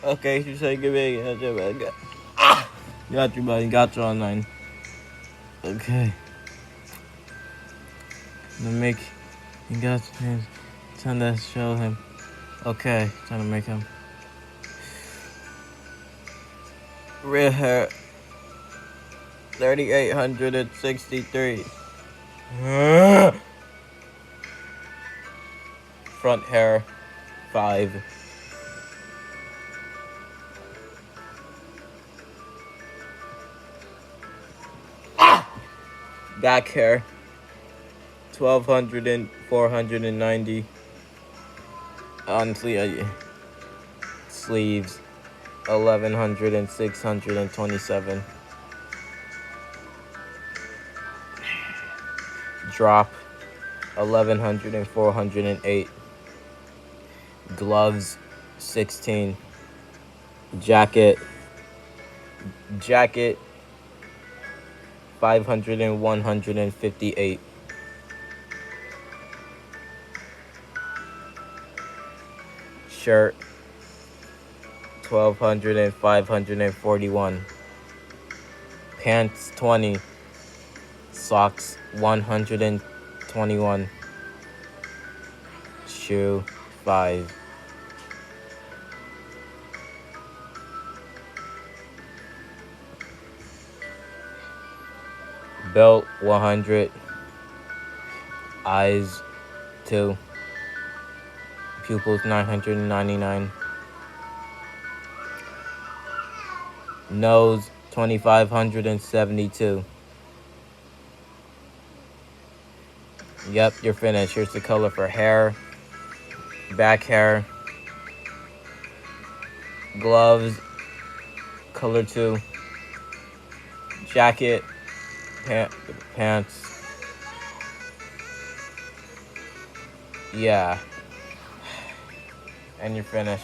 Okay, she said give me a gacha. Got you, buddy. Got you online. Okay. To make you got his time to show him. Okay, trying to make him rear hair 3,863. Front hair 5. Back hair 1,200 and 490. Honestly, sleeves 1,100 and 627. Drop 1,100 and 408. Gloves 16. Jacket 500 and 158. Shirt 1,200 and 541. Pants 20. Socks 121. Shoe 5. Belt 100. Eyes 2. Pupils 999. Nose 2,572. Yep, you're finished. Here's the color for hair, back hair, gloves, color 2, jacket, pants. Yeah. And you're finished.